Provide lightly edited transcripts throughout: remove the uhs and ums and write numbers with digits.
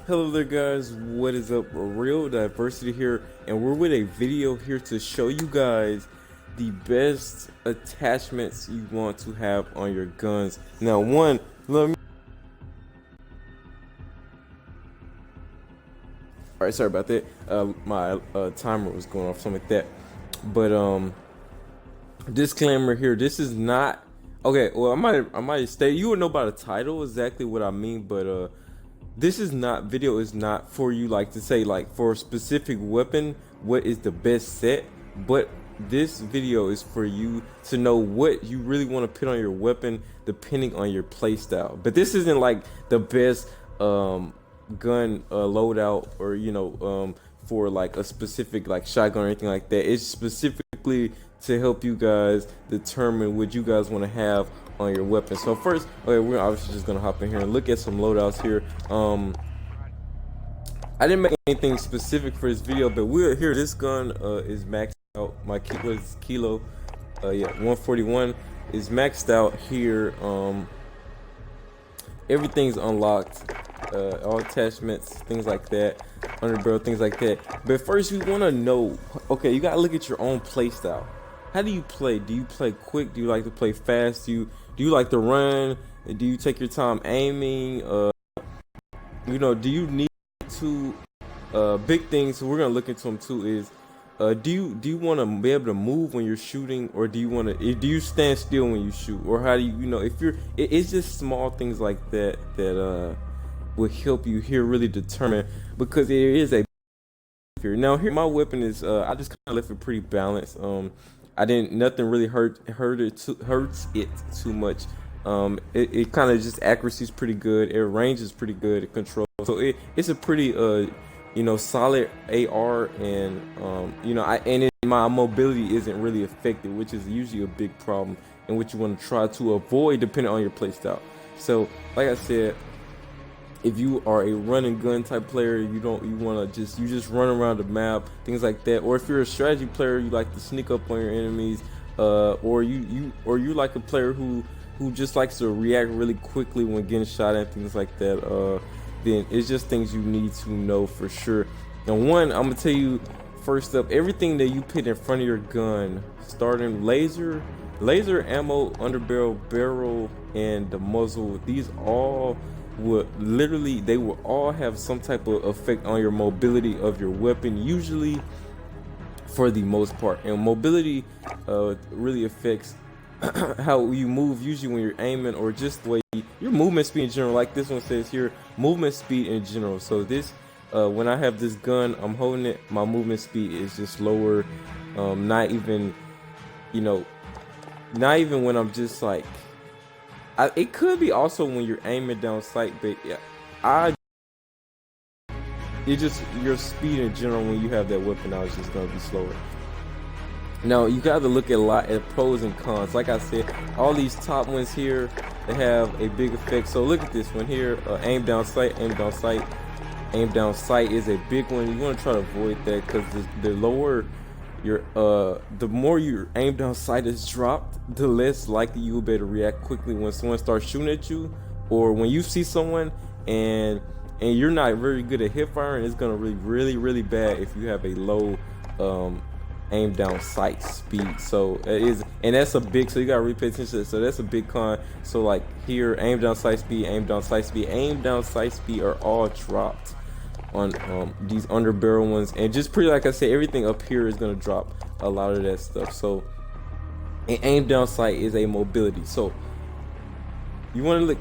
Hello there guys, what is up? RealDiversity here, and we're with a video here to show you guys the best attachments you want to have on your guns. Now let me Alright, sorry about that. My timer was going off, something like that. But disclaimer here, this is not okay, well I might state you would know by the title exactly what I mean, but this is not video is not for you like to say like for a specific weapon what is the best set, but this video is for you to know what you really want to put on your weapon depending on your playstyle. But this isn't like the best gun loadout or for like a specific like shotgun or anything like that. It's specifically to help you guys determine what you guys want to have on your weapon. So first, okay, we're obviously just gonna hop in here and look at some loadouts here. I didn't make anything specific for this video, but we're here. This gun is maxed out. My kilo, yeah, 141 is maxed out here. Everything's unlocked, all attachments, things like that, underbarrel, things like that. But first, we want to know. Okay, you gotta look at your own play style. How do you play? Do you play quick? Do you like to play fast? Do you like to run? Do you take your time aiming? Do you need to big things? So we're gonna look into them too. Is do you want to be able to move when you're shooting, or do you stand still when you shoot, or how do if you're it's just small things like that that will help you here really determine, because there is a now here my weapon is I just kind of left it pretty balanced. Nothing really hurts it too much. It kind of just accuracy is pretty good. It range is pretty good. It control, so it's a pretty solid AR, and my mobility isn't really affected, which is usually a big problem and what you want to try to avoid depending on your playstyle. So like I said, if you are a run and gun type player, you want to just run around the map, things like that. Or if you're a strategy player, you like to sneak up on your enemies, or you like a player who just likes to react really quickly when getting shot and things like that. Then it's just things you need to know for sure. Now, I'm gonna tell you first up, everything that you put in front of your gun, starting laser ammo, underbarrel, barrel, and the muzzle. These all they will all have some type of effect on your mobility of your weapon, usually for the most part. And mobility really affects how you move, usually when you're aiming, or just the way your movement speed in general. Like this one says here, movement speed in general. So this when I have this gun, I'm holding it, my movement speed is just lower. Not even when I'm just like, it could be also when you're aiming down sight, but yeah, it just your speed in general when you have that weapon out is just gonna be slower. Now you got to look at a lot at pros and cons. Like I said, all these top ones here, they have a big effect. So look at this one here, aim down sight, aim down sight. Aim down sight is a big one. You want to try to avoid that, because the lower your the more your aim down sight is dropped, the less likely you will be able to react quickly when someone starts shooting at you, or when you see someone and you're not very good at hip fire, and it's gonna really bad if you have a low aim down sight speed. So that's a big, so you gotta really pay attention to that. So that's a big con. So like here, aim down sight speed, aim down sight speed, aim down sight speed are all dropped on these underbarrel ones, and just pretty, like I said, everything up here is gonna drop a lot of that stuff. So an aim down sight is a mobility. So you want to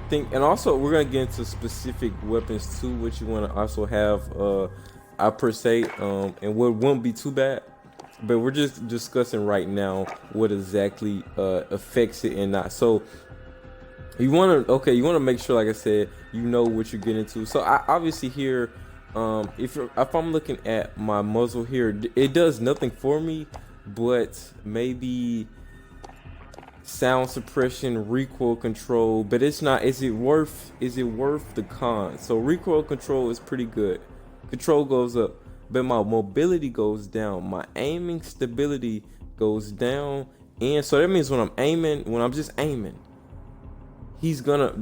think, and also we're gonna get into specific weapons too, which you want to also have per se, and what won't be too bad. But we're just discussing right now what exactly affects it and not. So you want to make sure, like I said, you know what you're getting into. So I obviously here, if I'm looking at my muzzle here, it does nothing for me, but maybe sound suppression, recoil control. But it's not. Is it worth the con? So recoil control is pretty good. Control goes up, but my mobility goes down. My aiming stability goes down, and so that means when I'm just aiming, he's gonna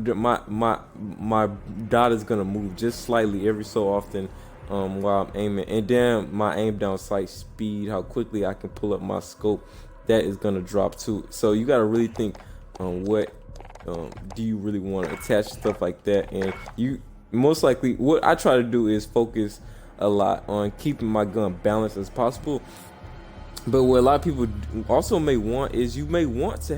my dot is gonna move just slightly every so often while I'm aiming, and then my aim down sight speed, how quickly I can pull up my scope, that is gonna drop too. So you gotta really think what do you really want to attach, stuff like that. And you most likely, what I try to do is focus a lot on keeping my gun balanced as possible. But what a lot of people also may want is you may want to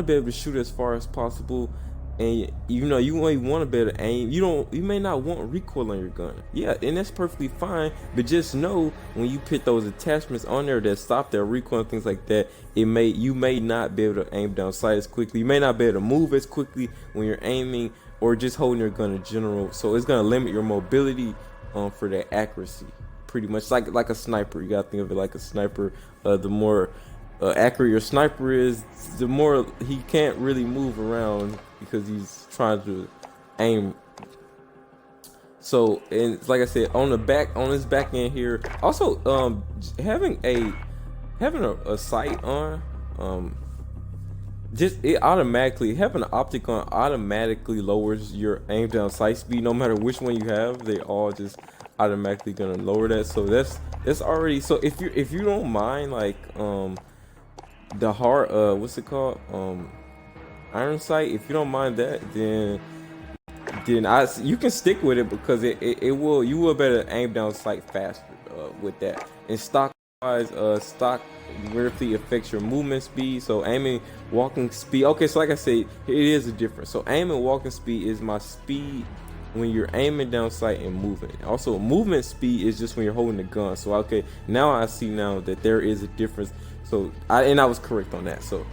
be able to shoot as far as possible, and you may want to be able to aim. You may not want recoil on your gun. Yeah, and that's perfectly fine. But just know when you put those attachments on there that stop that recoil and things like that, you may not be able to aim down sight as quickly. You may not be able to move as quickly when you're aiming or just holding your gun in general. So it's gonna limit your mobility for that accuracy. Pretty much like a sniper. You gotta think of it like a sniper. The more accurate your sniper is, the more he can't really move around because he's trying to aim. So, and like I said, on this back end here, also having a sight on, just it automatically, having an optic on automatically lowers your aim down sight speed. No matter which one you have, they all just automatically gonna lower that. So that's already, so if you don't mind like the hard what's it called, iron sight, if you don't mind that, then you can stick with it, because you will better aim down sight faster with that. And stock wise, stock greatly affects your movement speed. So aiming, walking speed, okay, so like I said, it is a difference. So aiming, walking speed is my speed when you're aiming down sight and moving. Also, movement speed is just when you're holding the gun. So okay, now I see now that there is a difference. So I was correct on that. So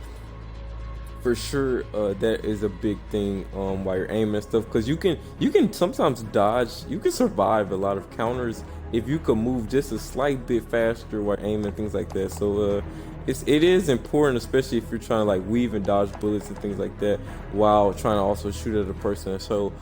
for sure, that is a big thing while you're aiming and stuff, because you can sometimes dodge. You can survive a lot of counters if you can move just a slight bit faster while aiming, things like that. So it is important, especially if you're trying to like weave and dodge bullets and things like that while trying to also shoot at a person. So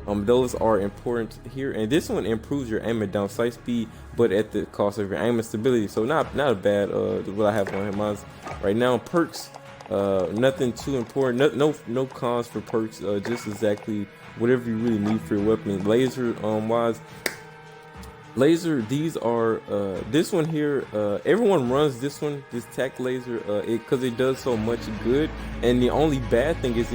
those are important here, and this one improves your aiming down sight speed, but at the cost of your aiming stability. So not a bad what I have on here. Mine's right now perks, nothing too important, no cons for perks, just exactly whatever you really need for your weapon. Laser wise, laser, these are this one here, everyone runs this one, this tac laser, because it does so much good, and the only bad thing is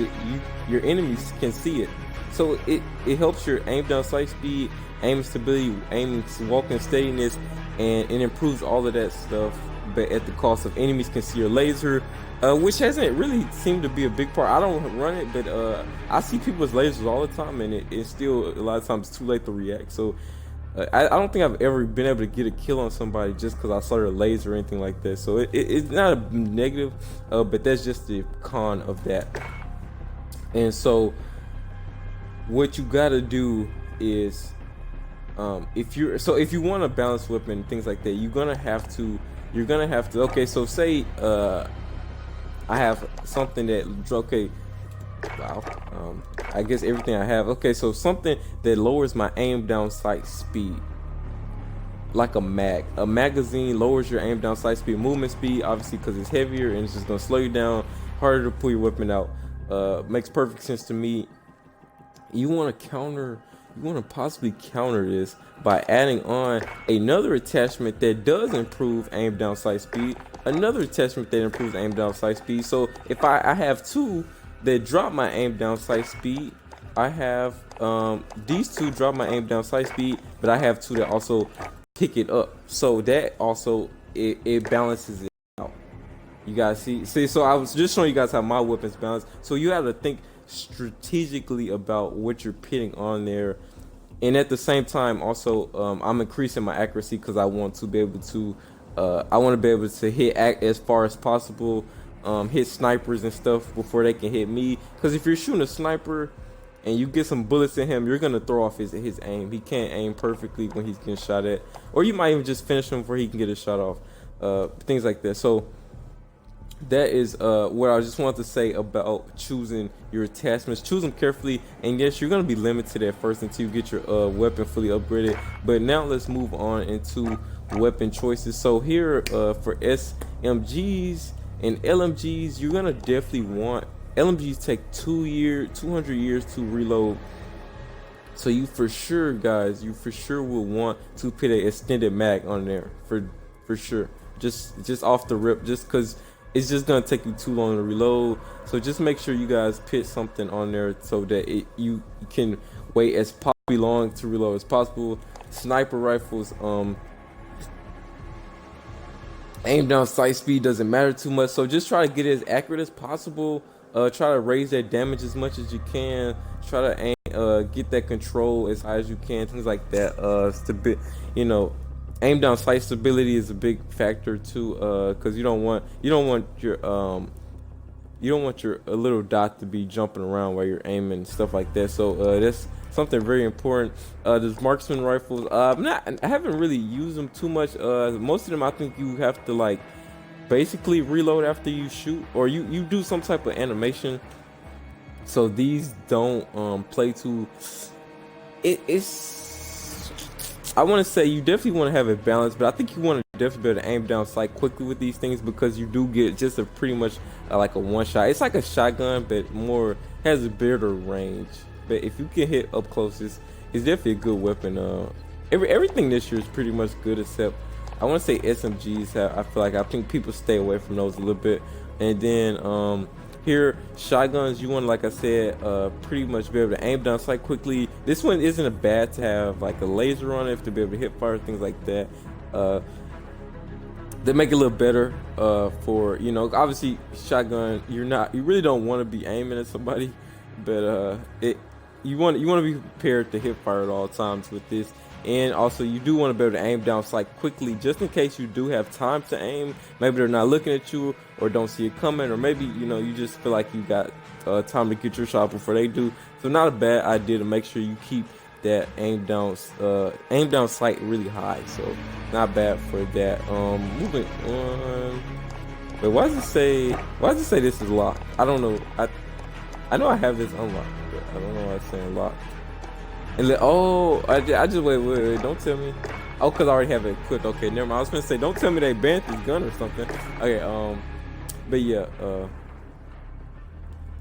your enemies can see it. So it helps your aim down sight speed, aim stability, aim walking steadiness, and it improves all of that stuff, but at the cost of enemies can see your laser, which hasn't really seemed to be a big part. I don't run it, but I see people's lasers all the time, and it's still a lot of times too late to react. So I don't think I've ever been able to get a kill on somebody just because I saw their laser or anything like that. So it's not a negative, but that's just the con of that. And so what you gotta do is, if you want a balanced weapon, things like that, you're gonna have to. Okay, so say I have something that, okay, wow, I guess everything I have. Okay, so something that lowers my aim down sight speed, like a magazine lowers your aim down sight speed, movement speed, obviously, because it's heavier and it's just gonna slow you down, harder to pull your weapon out. Makes perfect sense to me. You want to possibly counter this by adding on another attachment that does improve aim down sight speed, another attachment that improves aim down sight speed. So if I have two that drop my aim down sight speed, I have these two drop my aim down sight speed, but I have two that also pick it up. So that also it balances it out. You guys see, so I was just showing you guys how my weapons balance. So you have to think strategically about what you're putting on there, and at the same time also I'm increasing my accuracy because I want to be able to hit as far as possible, hit snipers and stuff before they can hit me, because if you're shooting a sniper and you get some bullets in him, you're gonna throw off his aim. He can't aim perfectly when he's getting shot at, or you might even just finish him before he can get a shot off, things like that. So that is what I just wanted to say about choosing your attachments. Choose them carefully, and yes, you're going to be limited at first until you get your weapon fully upgraded. But now let's move on into weapon choices. So here for SMGs and LMGs, you're going to definitely want LMGs take 200 years to reload. So you for sure, guys, you for sure will want to put an extended mag on there for sure. Just off the rip, just because it's just gonna take you too long to reload. So just make sure you guys put something on there so that you can wait as possibly long to reload as possible. Sniper rifles, aim down sight speed doesn't matter too much, so just try to get it as accurate as possible. Try to raise that damage as much as you can. Try to aim, get that control as high as you can, things like that. Aim down sight stability is a big factor too, because you don't want your a little dot to be jumping around while you're aiming and stuff like that. So that's something very important. There's marksman rifles. I haven't really used them too much. Most of them I think you have to like basically reload after you shoot, or you do some type of animation. So these don't play too. It's I want to say you definitely want to have it balanced, but I think you want to definitely be able to aim down sight quickly with these things, because you do get just a pretty much like a one shot. It's like a shotgun, but more has a better range. But if you can hit up close, it's definitely a good weapon. Everything this year is pretty much good, except I want to say SMGs. I think people stay away from those a little bit. And then here, shotguns, you want to, like I said, pretty much be able to aim down sight quickly. This one isn't a bad to have like a laser on it to be able to hit fire, things like that. They make it a little better for, obviously shotgun, you really don't want to be aiming at somebody, but you want to be prepared to hit fire at all times with this. And also you do want to be able to aim down sight quickly, just in case you do have time to aim. Maybe they're not looking at you or don't see it coming, or maybe you just feel like you got time to get your shot before they do. So not a bad idea to make sure you keep that aim down sight really high. So not bad for that. Moving on. Wait, why does it say this is locked? I don't know. I know I have this unlocked, but I don't know why it's saying locked. And I just wait, don't tell me. Oh, because I already have it equipped. Okay, never mind. I was gonna say, don't tell me they banned this gun or something. Okay, but yeah,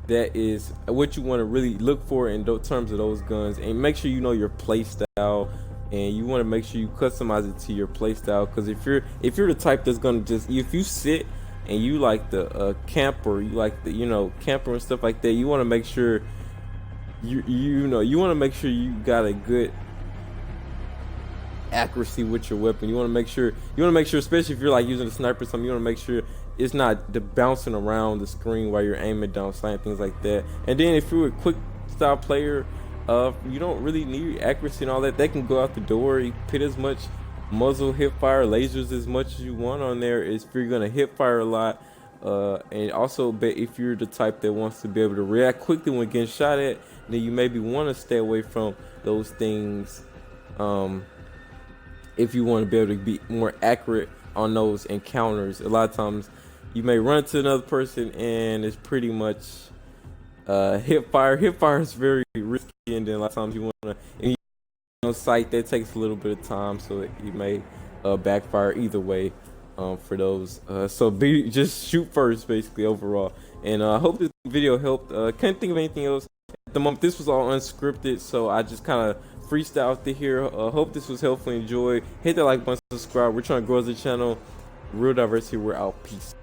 that is what you want to really look for in terms of those guns, and make sure you know your play style, and you want to make sure you customize it to your play style. Because if you're the type that's gonna if you sit and you like the camper, you like the camper and stuff like that, you want to make sure you want to make sure you got a good accuracy with your weapon. You want to make sure, especially if you're like using a sniper or something, you want to make sure it's not bouncing around the screen while you're aiming down sight, things like that. And then if you're a quick style player, you don't really need accuracy and all that. They can go out the door. You put as much muzzle, hip fire, lasers as much as you want on there. If you're gonna hip fire a lot. And also, but if you're the type that wants to be able to react quickly when getting shot at, then you maybe want to stay away from those things. If you want to be able to be more accurate on those encounters, a lot of times you may run into another person and it's pretty much hip fire. Hip fire is very risky, and then a lot of times you want to sight, that takes a little bit of time, so you may backfire either way. For those, so just shoot first, basically, overall. And I hope this video helped. Can't think of anything else at the moment. This was all unscripted, so I just kind of freestyled it here. Hope this was helpful. Enjoy. Hit that like button, subscribe. We're trying to grow the channel. RealDiversity. We're out. Peace.